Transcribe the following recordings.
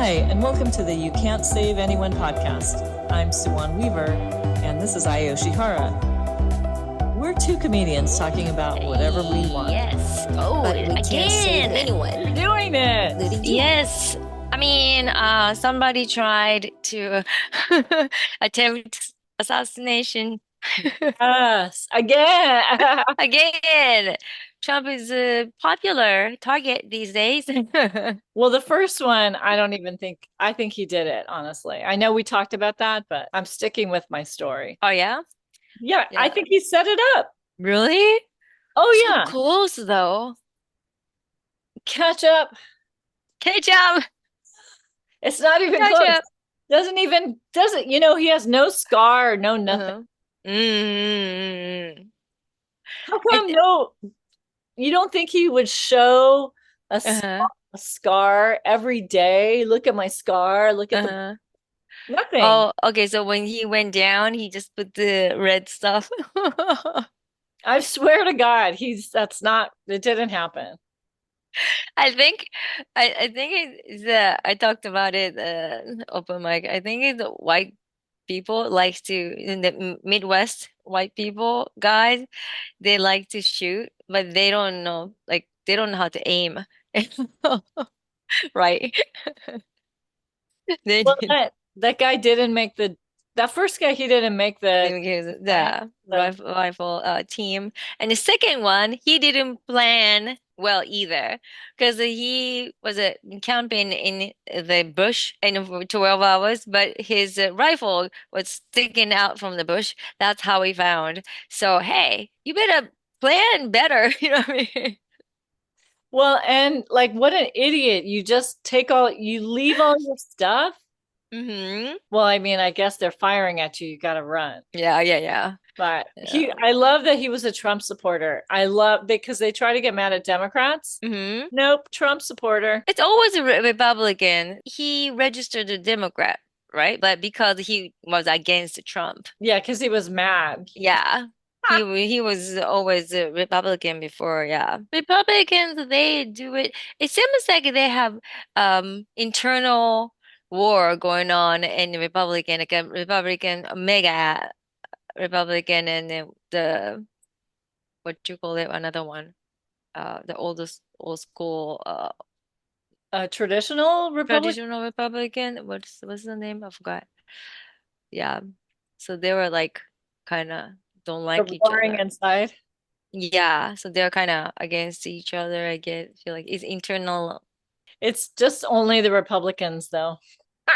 Hi, and welcome to the You Can't Save Anyone podcast. I'm Suwon Weaver, and this is Yoshihara. We're two comedians talking about whatever we want. Yes. But we can't save Again. anyone, We're doing it! including you. Yes. I mean, somebody tried to attempt assassination Yes, again! again. Trump is a popular target these days. Well, the first one, I think he did it, honestly. I know we talked about that, but I'm sticking with my story. Oh, yeah? Yeah, I Yeah. think he set it up. Really? Oh, So yeah. close, though. Catch up. Catch up. It's not even Catch close. up. Doesn't, he has no scar, no nothing. Uh-huh. Mm. How come you don't think he would show Uh-huh. a scar every day? Look at my scar. Look at the Uh-huh. nothing. Oh, okay. So when he went down, he just put the red stuff. I swear to God, it didn't happen. I think I think I talked about it open mic. I think it's white people like to in the Midwest white people guys they like to shoot but they don't know they don't know how to aim. Right. They Well, didn't that guy didn't make that first guy, he didn't make the give right? the So rifle team. And the second one, he didn't plan well either because he was camping in the bush and for 12 hours, but his rifle was sticking out from the bush. That's how he found. So, hey, you better plan better. You know what I mean? well, and like what an idiot. You leave all your stuff. Hmm. Well, I mean, I guess they're firing at you. You got to run. Yeah, yeah, yeah. But Yeah. I love that he was a Trump supporter. I love because they try to get mad at Democrats. Hmm. Nope, Trump supporter. It's always a Republican. He registered a Democrat, right? But because he was against Trump. Yeah, because he was mad. Yeah. He was always a Republican before, yeah. Republicans, they do it. It seems like they have internal war going on in the Republican, like a Republican mega Republican and the what you call it, another one. The old school Traditional Republican. traditional Republican. What's the name? I forgot. Yeah. So they were like kind of don't They're like each warring other. inside. Yeah, so they're kind of against each other. Feel like it's internal. It's just only the Republicans, though.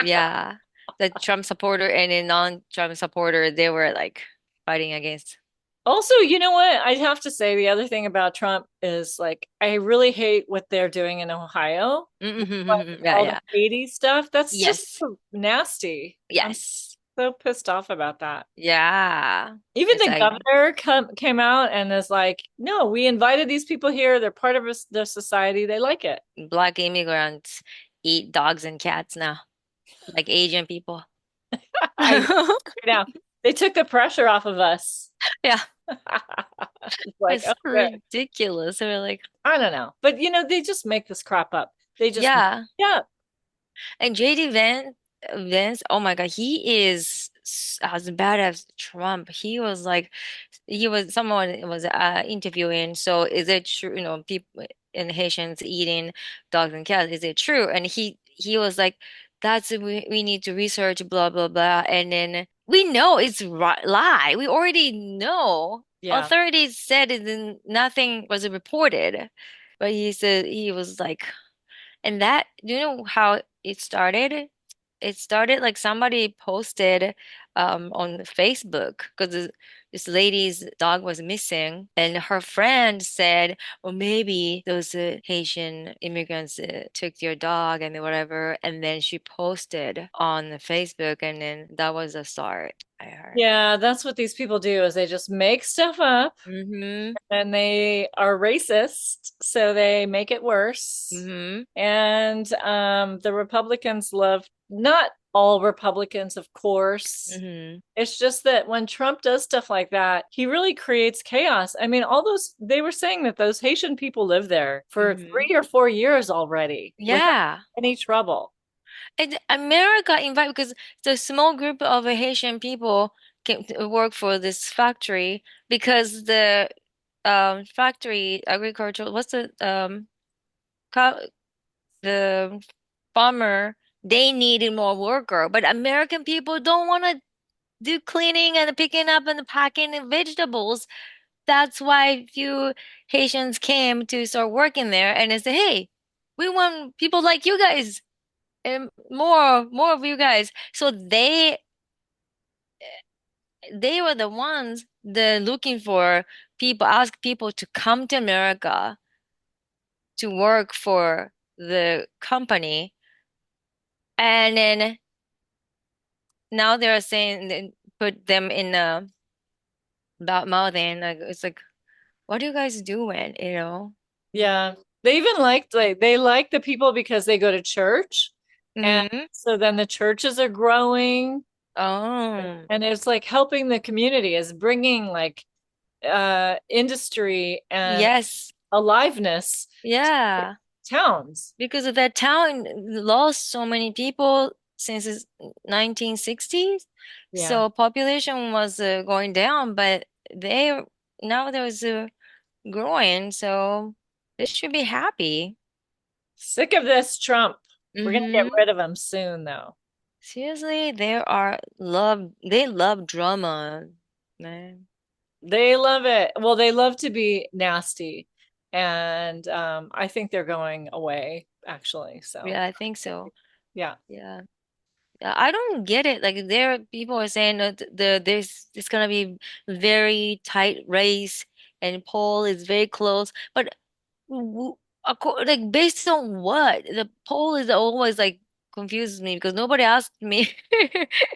Yeah, the Trump supporter and a non-Trump supporter, they were like fighting against. Also, you know what? I'd have to say the other thing about Trump is like I really hate what they're doing in Ohio. Like Yeah, all the yeah. Haiti stuff. That's just Yes. so nasty. I'm Yes. so pissed off about that. Yeah. Even It's the like governor came out and is like, "No, we invited these people here. They're part of the society. They like it." black immigrants eat dogs and cats now, like Asian people. I know. They took the pressure off of us. Yeah, It's like, it's okay, ridiculous. We're like, I don't know, but they just make this crap up. They just, yeah. yeah, And Vance, oh my God, he is as bad as Trump. Someone was interviewing. So is it true, people in Haitians eating dogs and cats, is it true? And he was like, we need to research, blah, blah, blah. And then we know it's lie. We already know. yeah. Authorities said it and nothing was reported. But he said he was like, and that, do you know how it started? It started like somebody posted on Facebook because this lady's dog was missing, and her friend said, "Well, maybe those Haitian immigrants took your dog and whatever." And then she posted on Facebook, and then that was the start. I heard. Yeah, that's what these people do is they just make stuff up Mm-hmm. and they are racist, so they make it worse. Mm-hmm. And the Republicans love not all Republicans, of course. Mm-hmm. It's just that when Trump does stuff like that, he really creates chaos. I mean, they were saying that those Haitian people live there for Mm-hmm. 3 or 4 years already without Yeah. any trouble. And America invite because the small group of Haitian people came to work for this factory because the factory agricultural what's co the farmer they needed more worker, but American people don't want to do cleaning and picking up and packing the vegetables. That's why few Haitians came to start working there and they say, hey, we want people like you guys and more of you guys. So they were the ones that looking for people, ask people to come to America to work for the company. And then now they're saying put them in a bad mouth and like it's like, what are you guys doing? You know? Yeah. They even like they like the people because they go to church. And Mm-hmm. so then the churches are growing Oh, and it's like helping the community is bringing like industry and yes. aliveness to Yeah. towns. Because of that town lost so many people since the 1960s. Yeah. So population was going down, but they now there's growing, so they should be happy. Sick of this Trump. We're gonna get Mm-hmm. rid of him soon though. Seriously, they love drama, man. They love it. Well, they love to be nasty. And I think they're going away actually. So Yeah, I think so. yeah. Yeah. Yeah, I don't get it. Like there are people are saying that there's it's gonna be very tight race and poll is very close. But like based on what? The poll is always like confuses me because nobody asked me.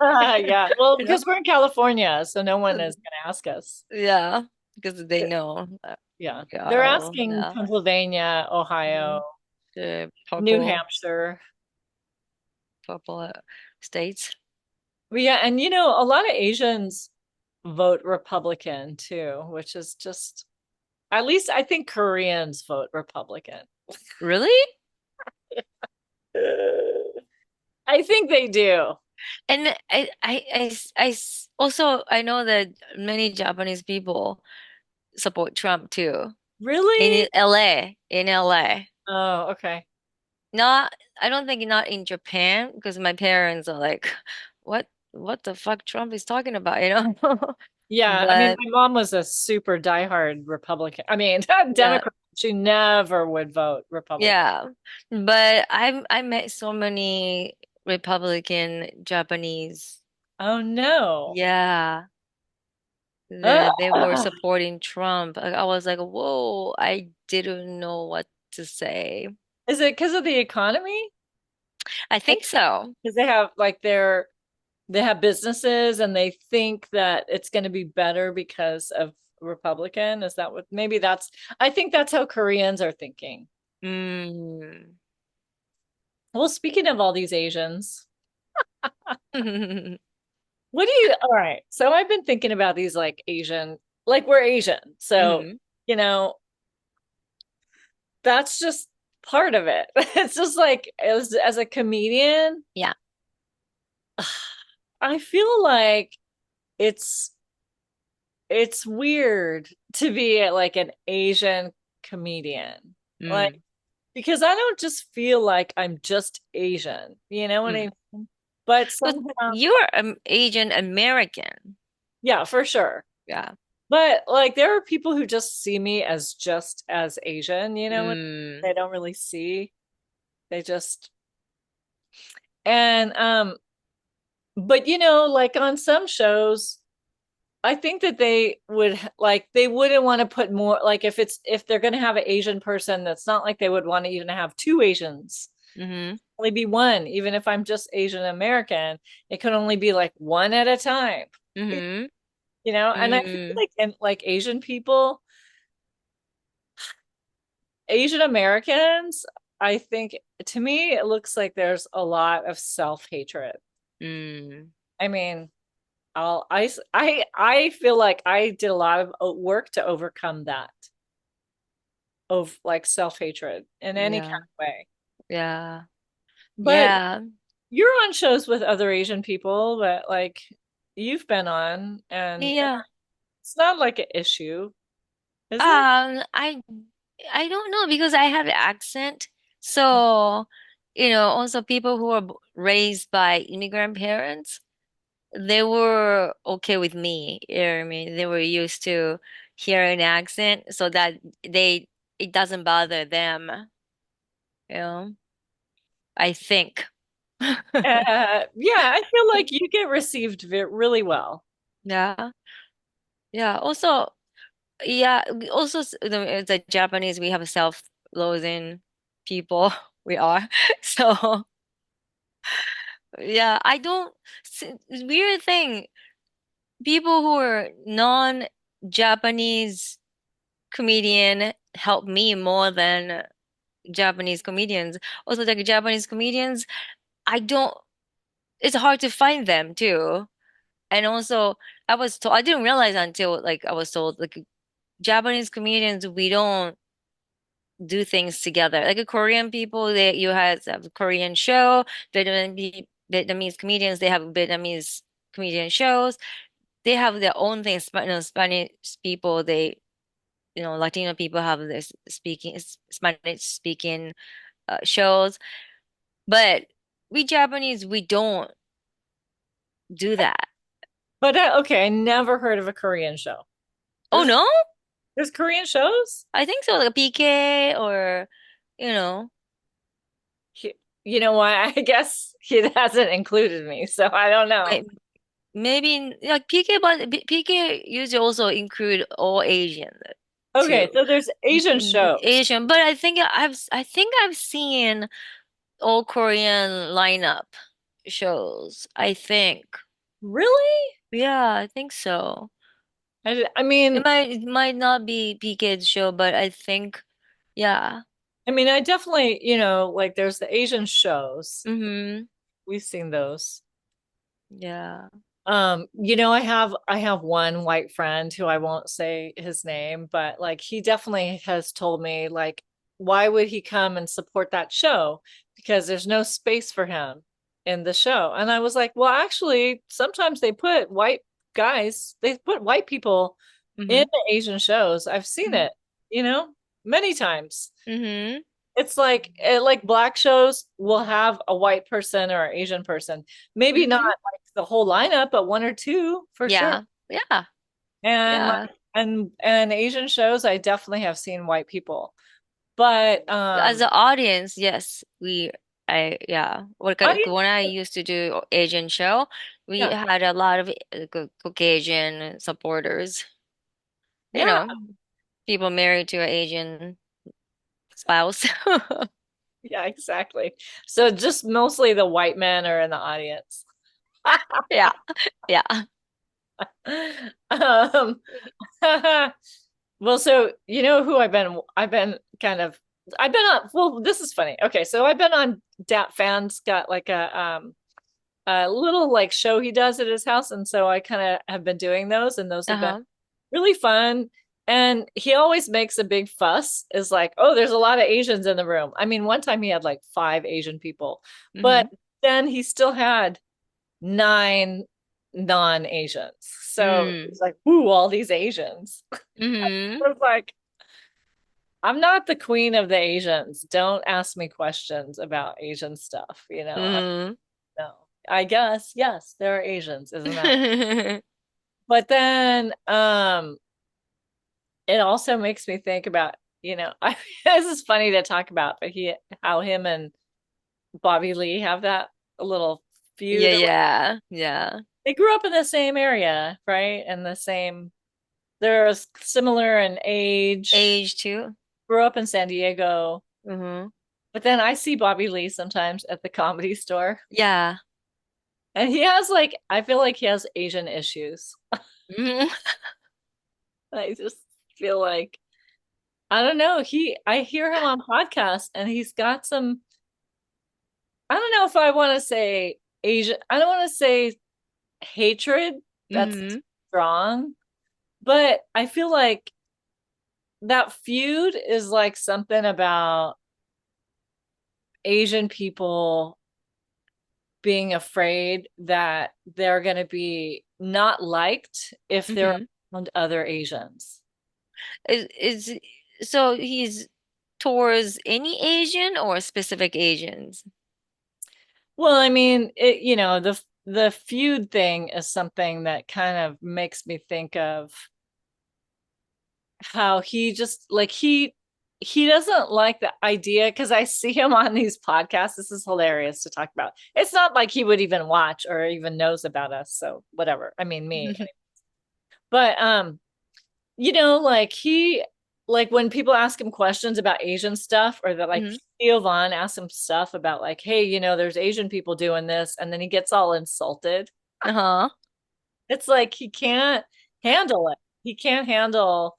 Yeah. Well, You know? because we're in California, so no one is gonna ask us. Yeah, because they know Yeah. we They're are all asking yeah. Pennsylvania, Ohio, Mhm. The New Hampshire. purple states. But yeah, and you know, a lot of Asians vote Republican too, which is just at least I think Koreans vote Republican. Really? I think they do. And also I know that many Japanese people support Trump too Really? in LA in LA. Oh, okay. Not I don't think not in Japan because my parents are like, what the fuck Trump is talking about, you know? Yeah, I mean, But my mom was a super diehard Republican. I mean, yeah, Democrat. She never would vote Republican. yeah. But I met so many Republican Japanese. Oh no. Yeah. They were Ah! supporting Trump. I was like, whoa, I didn't know what to say. Is it because of the economy? I think so. Because they have like they have businesses and they think that it's going to be better because of Republican. Is that what maybe that's I think that's how Koreans are thinking. Mm. Well, speaking of all these Asians, what do you all right. So I've been thinking about these like Asian, like we're Asian. So, hmm you know, that's just part of it. It's just like as a comedian, Yeah. I feel like it's it's weird to be like an Asian comedian. Like Mm. because I don't just feel like I'm just Asian. You know what I Mm. mean? But But somehow, you're Asian American. yeah, for sure. Yeah. But like there are people who just see me as just as Asian, you know what Mm. they don't really see. They just and but you know, like on some shows, I think that they would like they wouldn't want to put more like if they're going to have an Asian person, that's not like they would want to even have two Asians. hmm Only be one, even if I'm just Asian American, it could only be like one at a time. hmm You know, and I feel Mm. like in like Asian people, Asian Americans, I think to me it looks like there's a lot of self-hatred. Mm. I mean, I feel like I did a lot of work to overcome that of like self-hatred in any kind Yeah. of way. Yeah. But Yeah. you're on shows with other Asian people that like you've been on, and Yeah. it's not like an issue, is it? Um, I I don't know because I have accent. So, also people who are raised by immigrant parents, they were okay with me. You know what I mean? They were used to hearing accent so that it doesn't bother them, you know, I think. Yeah, I feel like you get received really well. Yeah. Yeah. Also, yeah, also the Japanese, we have self-loathing people. We are. So, yeah, I don't weird thing. People who are non-Japanese comedian help me more than Japanese comedians. Also, like Japanese comedians, I don't, it's hard to find them too. And also, I was told, I didn't realize until like I was told, like Japanese comedians, we don't do things together. Like a Korean people, you have a Korean show, Vietnamese comedians, they have Vietnamese comedian shows. They have their own things. Spanish people, Latino people have this Spanish speaking shows. But we Japanese, we don't do that. But okay, I never heard of a Korean show. Oh There's no? there's Korean shows? I think so, like a PK or, you know, He- You know why? I guess he hasn't included me, so I don't know. may- maybe like PK, but PK usually also include all Asian Okay, too. so there's Asian shows. Asian, but I think I've seen all Korean lineup shows. I think. Really? Yeah, I think so. I It mean, might not be PK's show, but I think yeah. I definitely, like there's the Asian shows. Mm-hmm. We've seen those. Yeah. I have one white friend who I won't say his name, but like he definitely has told me like why would he come and support that show? Because there's no space for him in the show. And I was like, well, actually, sometimes they put white people Mm-hmm. in the Asian shows. I've seen Mm-hmm. it, you know, many times. Mm-hmm. It's like black shows will have a white person or Asian person. Maybe not Mm-hmm. like the whole lineup, but one or two for sure. Yeah. Yeah. And like Yeah. and Asian shows, I definitely have seen white people. But As an audience, yes, yeah. I When I used to do Asian show, we yeah, had a lot of Caucasian supporters. You yeah, know, people married to an Asian spouse. yeah, exactly. So just mostly the white men are in the audience. Yeah. Yeah. Um well, so you know who I've been on, well, this is funny. Okay, so I've been on Dat Fan's got like a little like show he does at his house, and so I kind of have been doing those, and those have been Uh-huh. really fun. And he always makes a big fuss, is like, oh, there's a lot of Asians in the room. I mean, one time he had like five Asian people, but Mm-hmm. then he still had nine non-Asians. So Mm. it's like, ooh, all these Asians. Mm-hmm. I was like, I'm not the queen of the Asians. Don't ask me questions about Asian stuff, Mm-hmm. no. I guess, yes, there are Asians, isn't that? But then it also makes me think about, this is funny to talk about, but how him and Bobby Lee have that little Yeah, feud. yeah, yeah. They grew up in the same area, right? And they're similar in age, Age too. grew up in San Diego. Mm-hmm. But then I see Bobby Lee sometimes at the Comedy Store. Yeah. And I feel like he has Asian issues. Hmm. I just feel like, I don't know. I hear him on podcasts and he's got I don't know if I want to say Asian, I don't want to say hatred. That's Hmm. strong, but I feel like that feud is like something about Asian people being afraid that they're going to be not liked if they're Hmm. around other Asians. Is so he's towards any Asian or specific Asians? Well, I mean, the feud thing is something that kind of makes me think of how he just like he doesn't like the idea because I see him on these podcasts. This is hilarious to talk about. It's not like he would even watch or even knows about us, so whatever. I mean, me. But like like when people ask him questions about Asian stuff, or that like Hmm. Theo Vaughn asks him stuff about like, hey, there's Asian people doing this, and then he gets all insulted. Uh-huh. It's like he can't handle it. He can't handle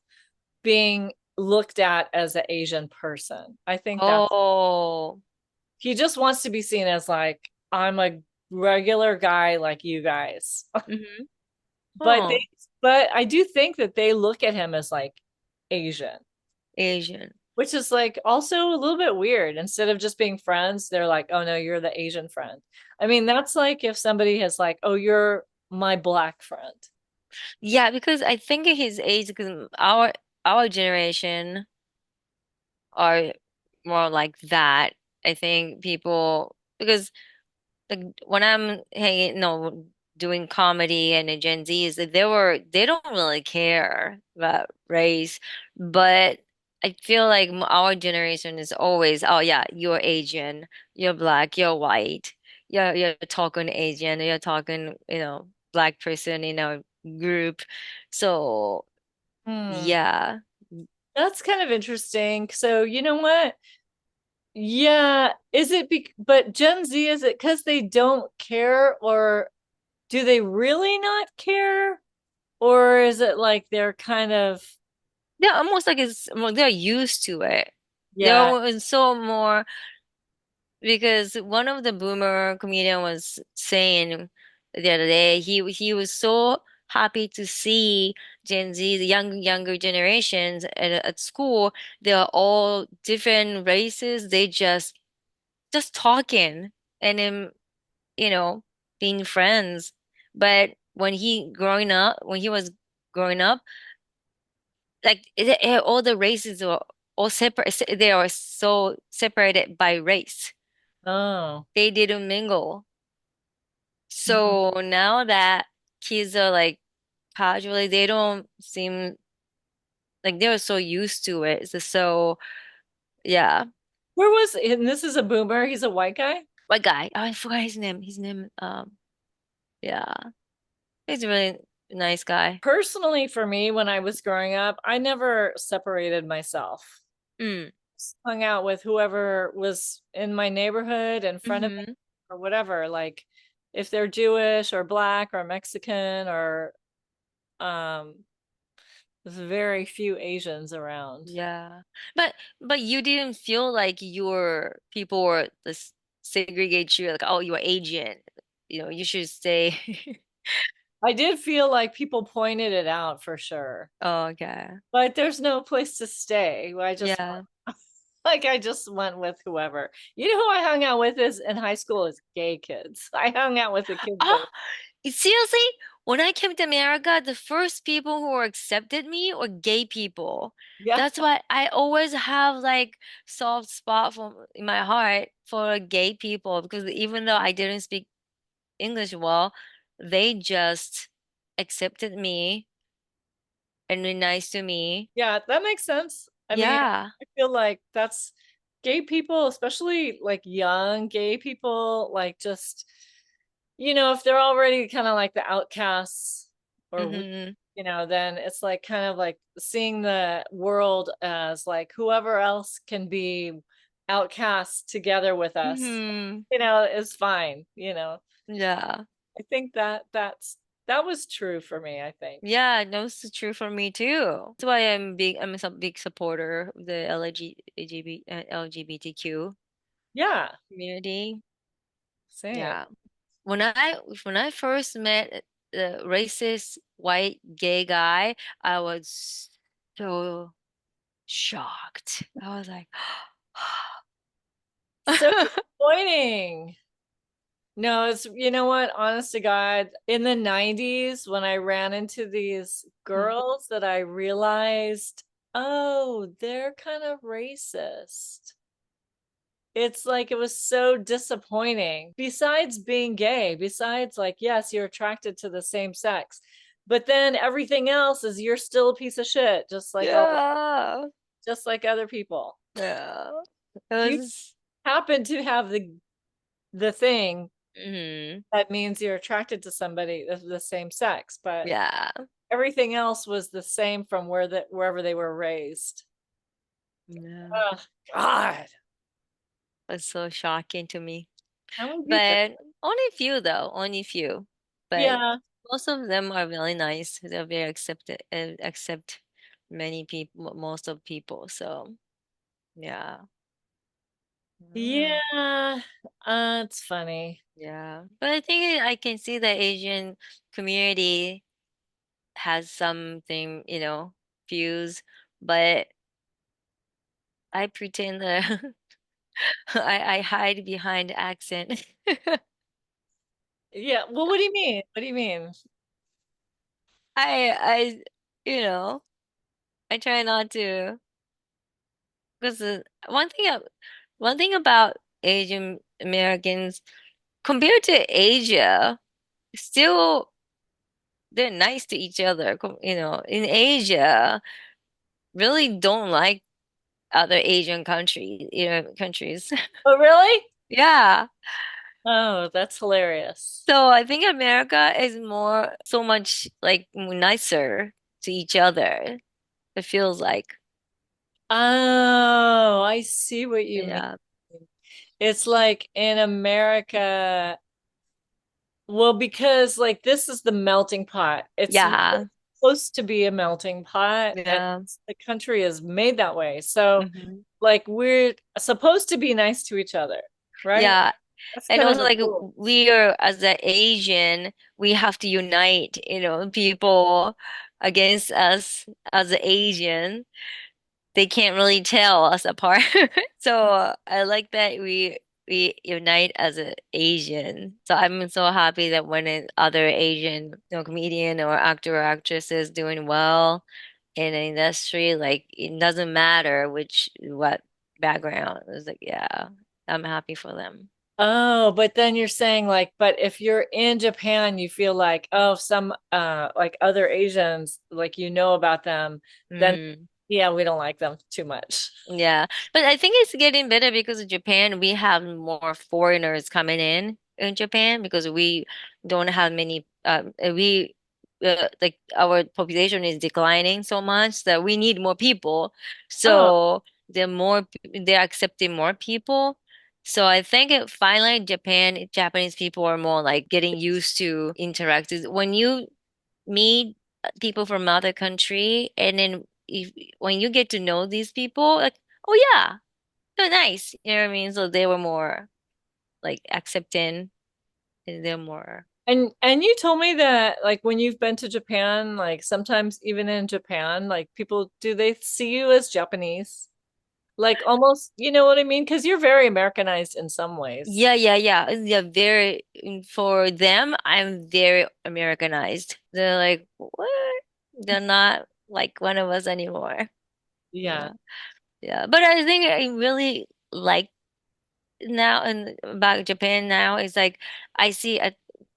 being looked at as an Asian person. I think that's Oh. he just wants to be seen as like, I'm a regular guy like you guys. Hmm. But Oh, but I do think that they look at him as like Asian, Asian. which is like also a little bit weird. Instead of just being friends, they're like, oh no, you're the Asian friend. I mean, that's like if somebody has like, oh, you're my black friend. Yeah, because I think at his age, because our generation are more like that. I think people because like when I'm hanging, no, doing comedy and the Gen Zs, like, they don't really care about race, but I feel like our generation is always, oh yeah, you're Asian, you're black, you're white, you're talking Asian, you're talking, black person in our group. So Hmm. yeah. That's kind of interesting. So, you know what? Yeah, but Gen Z, is it because they don't care, or do they really not care? Or is it like they're kind of, They're almost like they're used to it. yeah, They're so more because one of the boomer comedian was saying the other day he was so happy to see Gen Z, the younger generations at school. They're all different races. They just talking and then you know being friends. But when he was growing up, like all the races are all separate. They are so separated by race. oh, They didn't mingle. mm. So now that kids are like casually, they don't seem like they're so used to it. So yeah. And this is a boomer, he's a white guy. What guy? Oh, I forgot his name. Yeah. He's a really nice guy. Personally, for me, when I was growing up, I never separated myself. Mm. Hung out with whoever was in my neighborhood in front of me Hmm. or whatever. Like if they're Jewish or black or Mexican or um there's very few Asians around. Yeah. But you didn't feel like your people were this segregate you like, oh, you're Asian. You should stay. I did feel like people pointed it out for sure. Oh, okay. But there's no place to stay. I just Yeah. like I just went with whoever. You know who I hung out with is in high school is gay kids. I hung out with the kids that Oh, seriously? When I came to America, the first people who accepted me were gay people. yeah. That's why I always have like soft spot for in my heart for gay people because even though I didn't speak English well, they just accepted me and were nice to me. Yeah, that makes sense. I mean, Yeah. I feel like that's gay people, especially like young gay people, like just, if they're already kind of like the outcasts or, Hmm. then it's like kind of like seeing the world as like whoever else can be outcast together with us, Hmm. is fine. Yeah. I think that was true for me, I think. Yeah, no, it's true for me too. That's why I'm a big supporter of the LGBTQ Yeah, community. same. Yeah. When I first met the racist white gay guy, I was so shocked. I was like, So disappointing. No, it's, you know what? Honest to God, in the 90s, when I ran into these Mm. girls that I realized, oh, they're kind of racist. It's like it was so disappointing. Besides being gay, besides like, yes, you're attracted to the same sex, but then everything else is you're still a piece of shit, Yeah. just like other people. Yeah. It You was, happen to have the thing mm, that means you're attracted to somebody of the same sex, but yeah. everything else was the same from wherever they were raised. Yeah. Oh God. Was so shocking to me. How would you think? But only few though, only few. But Yeah. most of them are really nice. They're very accept many people, most of people. So yeah. Mm, Yeah. It's funny. yeah. But I think I can see the Asian community has something, views, but I pretend that I hide behind accent. Yeah. Well, what do you mean? What do you mean? I you know, I try not to because one thing about Asian Americans compared to Asia, still they're nice to each other. In Asia, really don't like other Asian countries. Oh, really? Yeah. Oh, that's hilarious. So I think America is more so much like nicer to each other. It feels like. Oh, I see what you mean. Yeah. It's like in America, well, because like this is the melting pot. It's Yeah. supposed to be a melting pot, and Yeah. the country is made that way. So, Hmm. like, we're supposed to be nice to each other, right? Yeah. That's And kind of also the like rule. we are as an Asian, we have to unite, people against us as an Asian. They can't really tell us apart. So I like that we unite as an Asian. So I'm so happy that when other Asian, comedian or actor or actress is doing well in the industry, like it doesn't matter what background. It's like, yeah, I'm happy for them. Oh, but then you're saying like, but if you're in Japan, you feel like, oh, some like other Asians, like you know about them, then Mm. yeah, we don't like them too much. Yeah, but I think it's getting better because of Japan. We have more foreigners coming in Japan because we don't have many. We like our population is declining so much that we need more people. Oh, So they're accepting more people. So I think finally Japanese people are more like getting used to interacting. When you meet people from other country and then when you get to know these people like oh yeah they're nice, you know what I mean, so they were more like accepting and they're more and you told me that like when you've been to Japan, like sometimes even in Japan, like people do they see you as Japanese? Like almost, you know what I mean? Because you're very Americanized in some ways. yeah, very for them I'm very Americanized. They're like what, they're not like one of us anymore. Yeah. Yeah, yeah, but I think I really like now and about Japan now is like I see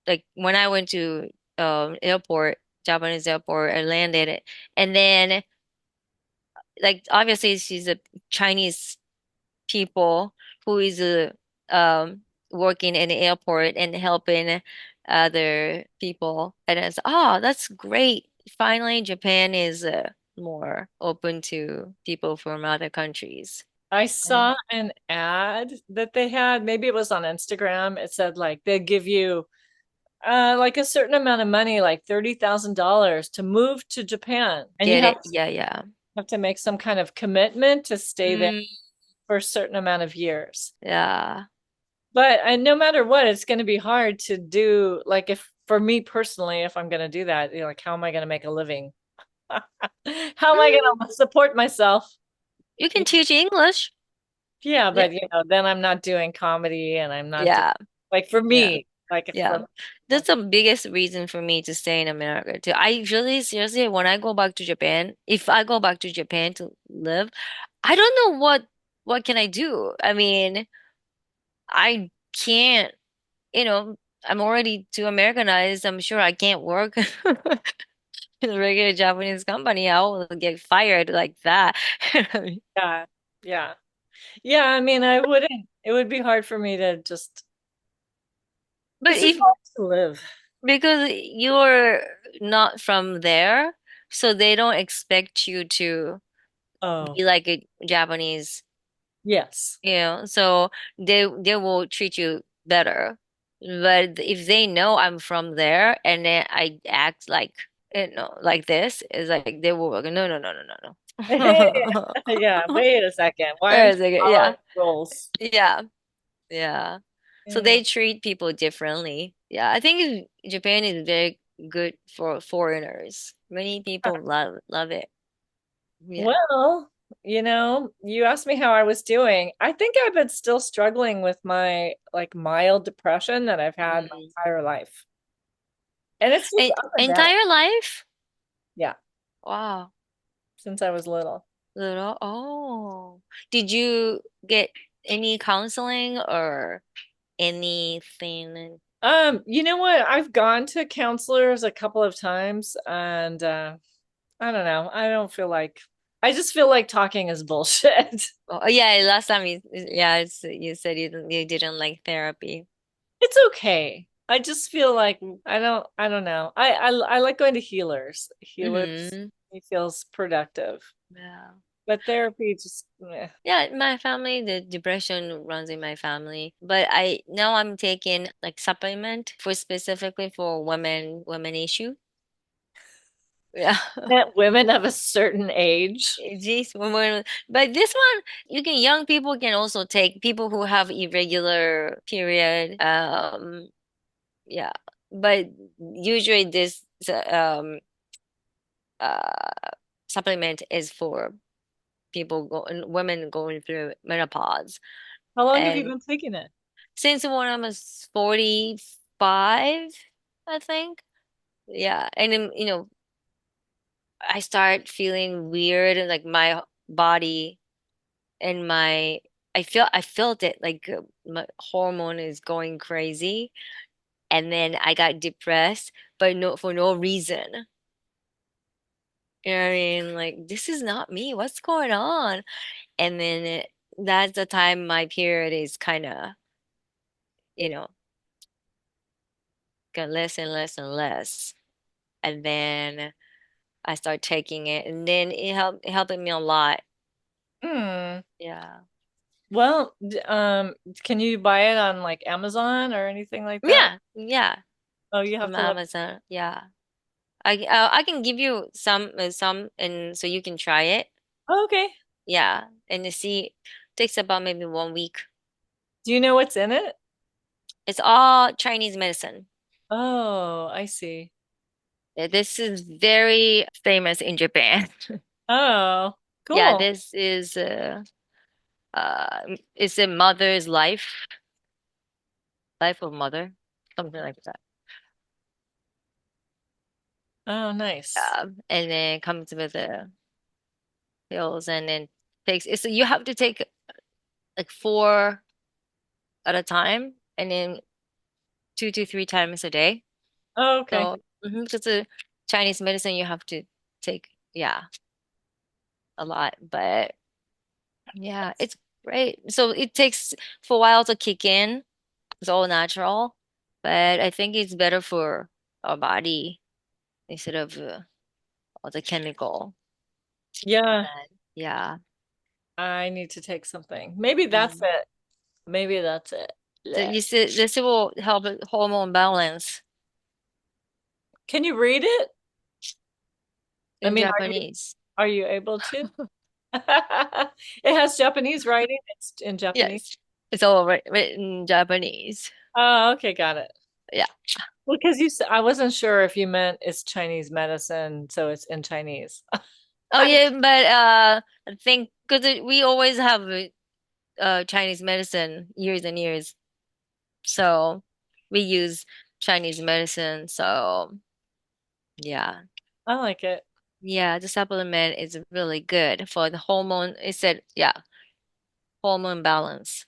like when I went to airport, Japanese airport, I landed and then like obviously she's a Chinese people who is working in the airport and helping other people and it's oh that's great. Finally Japan is more open to people from other countries. I And saw an ad that they had, maybe it was on Instagram. It said like they give you like a certain amount of money, like $30,000 to move to Japan. And you get it. Yeah, yeah. have to make some kind of commitment to stay there Mm, for a certain amount of years. yeah. But no matter what, it's going to be hard to do. Like if for me personally, if I'm going to do that, you know, like how am I going to make a living? How am I Mm, going to support myself? you can teach English. Yeah, Yeah. but you know, then I'm not doing comedy and I'm not doing Yeah. Like for Yeah. me, like if Yeah. for That's the biggest reason for me to stay in America too. I really seriously, when I go back to Japan, if I go back to Japan to live, I don't know what can I do. I mean, I can't, you know, I'm already too Americanized. I'm sure I can't work in a regular Japanese company. I will get fired like that. yeah, yeah, yeah. I mean, I wouldn't. It would be hard for me to just. But It's just if hard to live. because you're not from there, so they don't expect you to Oh, be like a Japanese, yes. so they will treat you better. But if they know I'm from there and then I act like like this, it's like they will go, no, no, no, no, no, no. Yeah. Wait a second. Why Wait aren't a you second, following yeah, rules? yeah, yeah. So Yeah. they treat people differently. Yeah, I think Japan is very good for foreigners. Many people love it. Yeah. Well, you asked me how I was doing. I think I've been still struggling with my like mild depression that I've had my Mm. entire life. And it's just En up and down. entire life? Yeah, Wow. since I was little. Little. Oh. Did you get any counseling or anything? You know what? I've gone to counselors a couple of times and I don't know. I just feel like talking is bullshit. Oh, yeah, last time you said you didn't like therapy. It's okay. I just feel like I don't know. I like going to healers. Healers Mm-hmm. it feels productive. Yeah. But therapy just Yeah, my family, the depression runs in my family. But I now I'm taking like supplement for specifically for women issue. Yeah. that women of a certain age. Geez, but this one young people can also take people who have irregular period. Yeah, but usually this uh supplement is for women going through menopause. How long have you And been taking it? since when I was 45, I think. Yeah, and then I start feeling weird and like my body and I felt it like my hormone is going crazy, and then I got depressed, but no for no reason. You know what I mean? Like this is not me. What's going on? And then that's the time my period is kind of, you know, got less and less and less. And then I start taking it, and then it helping me a lot. Hmm. Yeah. Well, can you buy it on like Amazon or anything like that? Yeah, yeah. Oh, you have From to let. Amazon. Yeah. I can give you some and so you can try it. Oh, okay. Yeah, and you see, takes about maybe 1 week. Do you know what's in it? It's all Chinese medicine. Oh, I see. This is very famous in Japan. Oh, Yeah, cool. this is it's a mother's life of mother, something like that. Oh, nice. And then comes with the pills, and then takes. So you have to take like four at a time, and then 2 to 3 times a day. Oh, okay. So, because the Chinese medicine, you have to take, yeah, a lot. But yeah, That's- it's great. So it takes for a while to kick in. It's all natural, but I think it's better for our body instead of all the chemical. Yeah, Yeah. I need to take something. Maybe that's Mm. it. Maybe that's it. So Yeah. you see, this will help with hormone balance Can you read it? I in mean, Japanese. are you able to? It has Japanese writing. It's in Japanese. Yes, it's all written in Japanese. Oh, okay, got it. Yeah. Well, because I wasn't sure if you meant it's Chinese medicine, so it's in Chinese. Oh I, yeah, but I think because we always have Chinese medicine years and years. So we use Chinese medicine. So yeah. I like it. Yeah, the supplement is really good for the hormone. It said, yeah, hormone balance.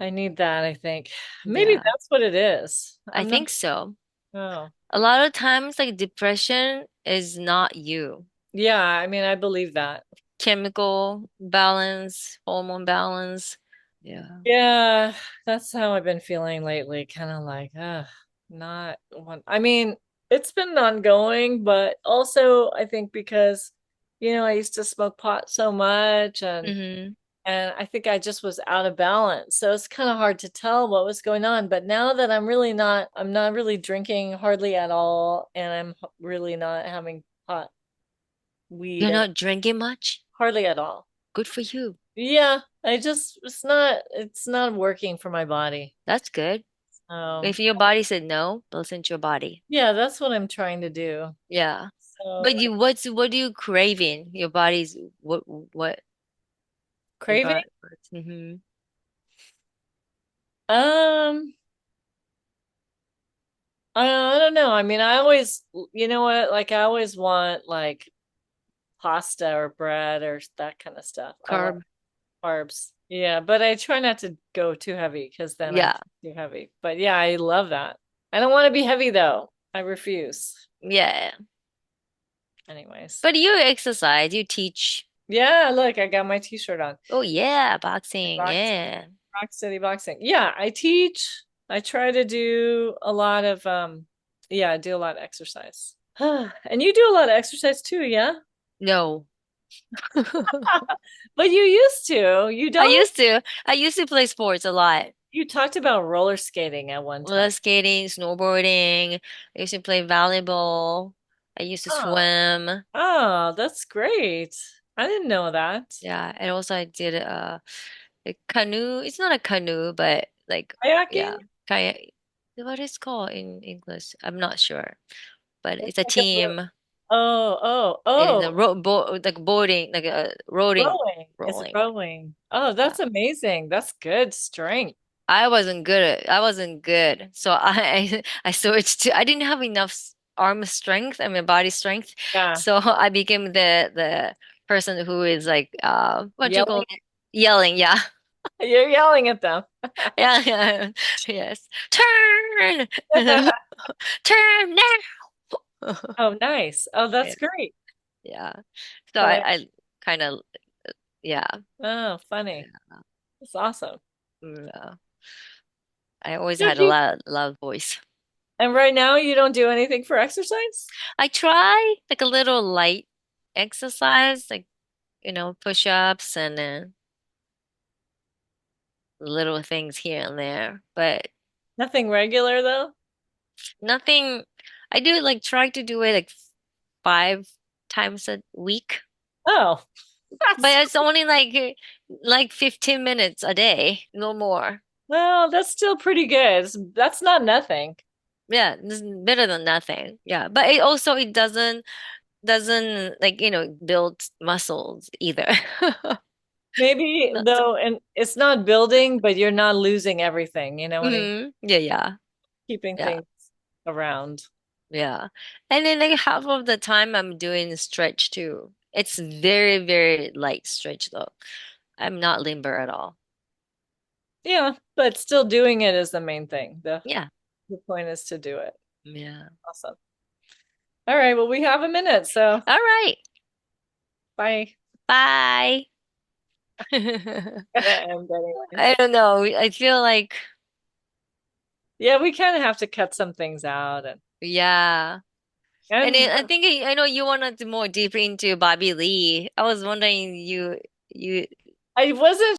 I need that, I think. Maybe Yeah, that's what it is. I I'm not, think so. oh. A lot of times, like depression is not you. Yeah, I mean, I believe that. Chemical balance, hormone balance. Yeah. Yeah, that's how I've been feeling lately. Kind of like, not one. I mean, it's been ongoing, but also I think because, I used to smoke pot so much Mm-hmm. and I think I just was out of balance. So it's kind of hard to tell what was going on. But now that I'm not really drinking hardly at all, and really not having pot, weed, You're and not drinking much? hardly at all. Good for you. Yeah, it's not working for my body. That's good. Um, If your body said no, listen to your body. yeah, that's what I'm trying to do. Yeah. So But what do you craving? Your body's what your craving? body. Mm-hmm. Um, I don't know. I mean, I always, you know what? Like I always want like pasta or bread or that kind of stuff. I want Carb. carbs. Yeah, but I try not to go too heavy because then I Yeah. feel too heavy. But yeah, I love that. I don't want to be heavy though. I refuse. Yeah. Anyways. But you exercise, you teach. Yeah, look, I got my t-shirt on. Oh yeah, boxing. Rock, Yeah. Rock City Boxing. Yeah, I teach. I try to do a lot of yeah, I do a lot of exercise. And you do a lot of exercise too, yeah? No. But you used to. You I don't? used to. I used to play sports a lot. You talked about roller skating at one Roller time. skating, snowboarding. I used to play volleyball. I used to Oh, swim. oh, that's great. I didn't know that. Yeah, and also I did a canoe. It's not a canoe, but like Kayaking? yeah, kayak. What is called in English? I'm not sure, but It's it's a like a boat. team. Oh, oh, It is a oh, like boarding, like a rowing, rowing. It's rolling. rowing. Oh, Yeah. that's amazing. That's good strength. I wasn't good. So I switched to I didn't have enough arm strength, I mean body strength. Yeah. So I became the person who is like what you call Yelling. yelling, yeah. You're yelling at them. Yeah, yeah. Yes. Turn. Turn now. Oh, nice. Oh, Yeah. that's great. Yeah. So But I kind of yeah. oh, funny. That's awesome. Yeah. I always So had do you, a loud voice. and right now you don't do anything for exercise? I try like a little light exercise, like push-ups and little things here and there, but Nothing regular though? nothing. I do like try to do it like 5 times a week, Oh, but that's it's only like 15 minutes a day, no more. well, that's still pretty good. That's not nothing. Yeah, this is better than nothing. Yeah, but it doesn't like build muscles either. Maybe Not so. though, and it's not building, but you're not losing everything. You know what I mean? Yeah, yeah, Keeping yeah, things around. yeah. And then like half of the time I'm doing stretch too. It's very, very light stretch though. I'm not limber at all. Yeah, but still doing it is the main thing. Yeah, The point is to do it. yeah. Awesome. All right, well, we have a minute, so All right. bye. Bye. Gonna end anyways. I don't know. I feel like, Yeah, we kind of have to cut some things out yeah. And and then I know you wanted to more deeper into Bobby Lee. I was wondering you I wasn't